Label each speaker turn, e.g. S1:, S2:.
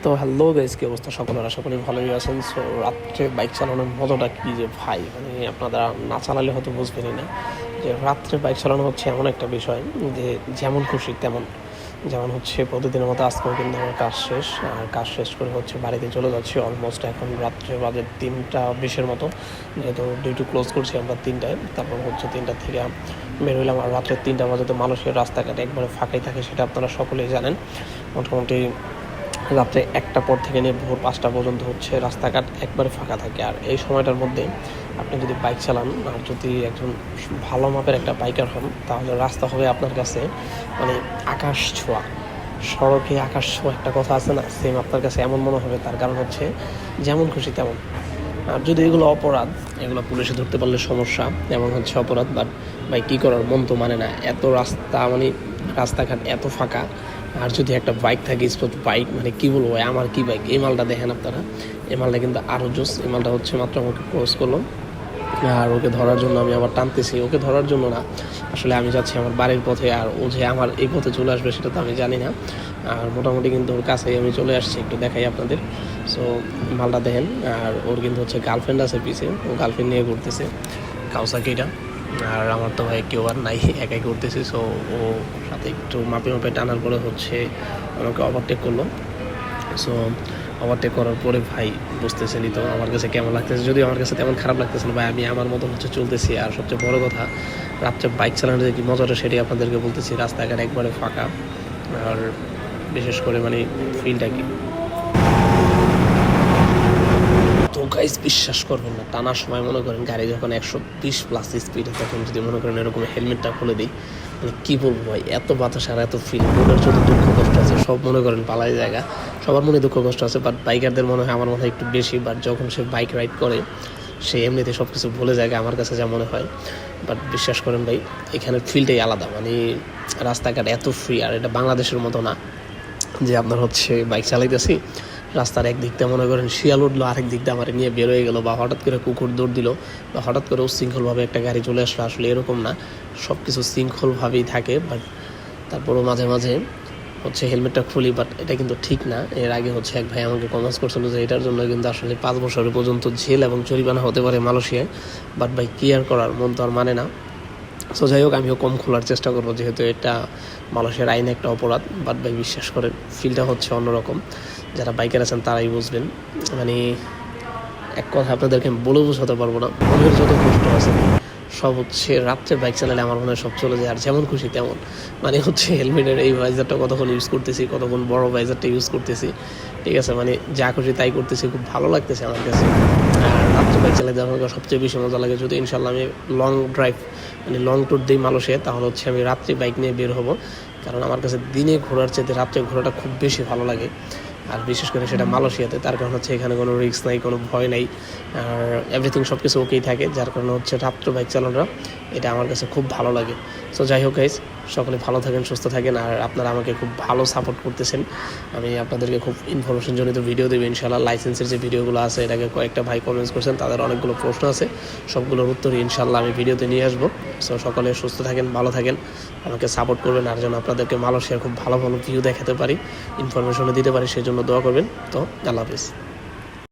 S1: তো hello guys, কি অবস্থা সকলের? আশা করি ভালোই আছেন। সো রাত্রে বাইক চালানোর মজাটা কী যে ভাই, মানে আপনারা না চালালে হয়তো বুঝবেনই না যে রাত্রে বাইক চালানো হচ্ছে এমন একটা বিষয় যে যেমন খুশি তেমন। যেমন হচ্ছে প্রতিদিনের মতো আজকেও কিন্তু আমার কাজ শেষ, আর কাজ শেষ করে হচ্ছে বাড়িতে চলে যাচ্ছি। অলমোস্ট এখন রাত্রে বাজে 3টা 20-এর মতো, যেহেতু ডিউটি ক্লোজ করছি আমরা 3টায়। তারপর হচ্ছে 3টা থেকে বের হইলাম, আর রাত্রে 3টা বাজে তো মানুষের রাস্তাঘাট একবারে ফাঁকাই থাকে, সেটা আপনারা সকলেই জানেন। মোটামুটি রাত্রে 1টা পর থেকে নিয়ে ভোর 5টা পর্যন্ত হচ্ছে রাস্তাঘাট একবারে ফাঁকা থাকে। আর এই সময়টার মধ্যে আপনি যদি বাইক চালান, আর যদি একজন ভালো মাপের একটা বাইকার হন, তাহলে রাস্তা হবে আপনার কাছে মানে আকাশ ছোঁয়া। সড়কে আকাশ ছোঁয়া একটা কথা আছে না, সেম আপনার কাছে এমন মনে হবে। তার কারণ হচ্ছে যেমন খুশি তেমন। আর যদি এগুলো অপরাধ, এগুলো পুলিশে ধরতে পারলে সমস্যা, এমন হচ্ছে অপরাধ। বাট ভাই কী করার, মন তো মানে না। এত রাস্তা মানে রাস্তাঘাট এত ফাঁকা, আর যদি একটা বাইক থাকে, স্পোর্ট বাইক, মানে কী বলবো ভাই, আমার কী বাইক। এই মালটা দেখেন আপনারা, এই মালটা কিন্তু আরও জোস। এই মালটা হচ্ছে মাত্র আমাকে ক্লোজ করলো, আর ওকে ধরার জন্য আমি আবার টানতেছি। ওকে ধরার জন্য না, আসলে আমি যাচ্ছি আমার বাড়ির পথে, আর ও যে আমার এই পথে চলে আসবে সেটা তো আমি জানি না। আর মোটামুটি কিন্তু ওর কাছেই আমি চলে আসছি, একটু দেখাই আপনাদের। সো মালটা দেখেন, আর ওর কিন্তু হচ্ছে গার্লফ্রেন্ড আছে পিছে, ও গার্লফ্রেন্ড নিয়ে ঘুরতেছে কাউসাকিটা। আর আমার তো ভাই কেউ আর নাই, একাই করতেছি। সো ও সাথে একটু মাপে মাপে টানার পরে হচ্ছে আমাকে ওভারটেক করলো। সো ওভারটেক করার পরে ভাই বুঝতেছেনই তো আমার কাছে কেমন লাগতেছে। যদিও আমার কাছে তেমন খারাপ লাগতেছে না ভাই, আমি আমার মতন হচ্ছে চলতেছি। আর সবচেয়ে বড় কথা, রাত্রে বাইক চালানোর যে কি মজাটা সেটাই আপনাদেরকে বলতেছি। রাস্তাঘাট একবারে ফাঁকা, আর বিশেষ করে মানে ফিলটা কি, তো গাইস বিশ্বাস করবেন না, টানার সময় মনে করেন গাড়ি যখন 120+ স্পিডে, তখন যদি মনে করেন এরকম হেলমেটটা খুলে দিই, মানে কী বলবো ভাই, এত বাতাস আর এত ফিল, মনের যত দুঃখ কষ্ট আছে সব মনে করেন পালাই জায়গা। সবার মনে দুঃখ কষ্ট আছে, বাট বাইকারদের মনে হয়, আমার মনে হয় একটু বেশি। বাট যখন সে বাইক রাইড করে, সে এমনিতে সব কিছু ভুলে যায়, আমার কাছে যা মনে হয়। বাট বিশ্বাস করেন ভাই, এখানের ফিলটাই আলাদা। মানে রাস্তাঘাট এত ফ্রি, আর এটা বাংলাদেশের মতো না যে আপনার হচ্ছে বাইক চালাইতেছি, রাস্তার একদিক দিয়ে মনে করেন শিয়াল উঠলো, আরেক দিক দিয়ে আমার নিয়ে বের হয়ে গেলো, বা হঠাৎ করে কুকুর দৌড় দিল, বা হঠাৎ করে উশৃঙ্খলভাবে একটা গাড়ি চলে আসলো। আসলে এরকম না, সব কিছু শৃঙ্খলভাবেই থাকে। বাট তারপরও মাঝে মাঝে হচ্ছে হেলমেটটা খুলি, বাট এটা কিন্তু ঠিক না। এর আগে হচ্ছে এক ভাই আমাকে কমেন্টস করছিল যে এটার জন্য কিন্তু আসলে 5 বছরের পর্যন্ত জেল এবং জরিমানা হতে পারে মালয়েশিয়ায়। বাট ভাই কী আর করার, মন তো আর মানে না। সো যাই হোক, আমিও কম খোলার চেষ্টা করবো, যেহেতু এটা মালয়েশিয়ার আইনে একটা অপরাধ। বাট ভাই বিশ্বাস করেন, ফিলটা হচ্ছে অন্যরকম। যারা বাইকার আছেন তারাই বুঝবেন। মানে এক কথা আপনাদেরকে আমি বলে বোঝাতে পারবো না, মনের যত কষ্ট আছে সব হচ্ছে রাত্রে বাইক চালালে আমার মনে হয় সব চলে যায়, আর যেমন খুশি তেমন। মানে হচ্ছে হেলমেটের এই ভাইজারটা কতক্ষণ ইউজ করতেছি, কতক্ষণ বড় ভাইজারটা ইউজ করতেছি, ঠিক আছে, মানে যা খুশি তাই করতেছি, খুব ভালো লাগতেছে আমার কাছে। আর রাত্রে বাইক চালাতে আমার সবচেয়ে বেশি মজা লাগে। যদি ইনশাল্লাহ আমি লং ড্রাইভ, মানে লং ট্যুর দিই মালয়েশিয়ায়, তাহলে হচ্ছে আমি রাত্রে বাইক নিয়ে বের হব। কারণ আমার কাছে দিনে ঘোরার চাইতে রাত্রে ঘোরাটা খুব বেশি ভালো লাগে। আর বিশেষ করে সেটা মালয়েশিয়াতে, তার কারণ হচ্ছে এখানে কোনো রিস্ক নাই, কোনো ভয় নাই, আর এভরিথিং সব কিছু ওকেই থাকে। যার কারণে হচ্ছে রাত্র বাইক চালানোটা এটা আমার কাছে খুব ভালো লাগে। সো যাই হোক গাইস, সকলে ভালো থাকেন, সুস্থ থাকেন। আর আপনারা আমাকে খুব ভালো সাপোর্ট করতেছেন। আমি আপনাদেরকে খুব ইনফরমেশনজনিত ভিডিও দেবো ইনশাল্লাহ। লাইসেন্সের যে ভিডিওগুলো আছে, এটাকে কয়েকটা ভাই কমেন্টস করছেন, তাদের অনেকগুলো প্রশ্ন আছে, সবগুলোর উত্তর ইনশাল্লাহ আমি ভিডিওতে নিয়ে আসবো। সো সকলে সুস্থ থাকেন, ভালো থাকেন, আমাকে সাপোর্ট করবেন। আর যেন আপনাদেরকে মালয়েশিয়ার খুব ভালো ভালো ভিউ দেখাতে পারি, ইনফরমেশনও দিতে পারি, সেই জন্য দোয়া করবেন। তো আল্লাহ হাফিজ।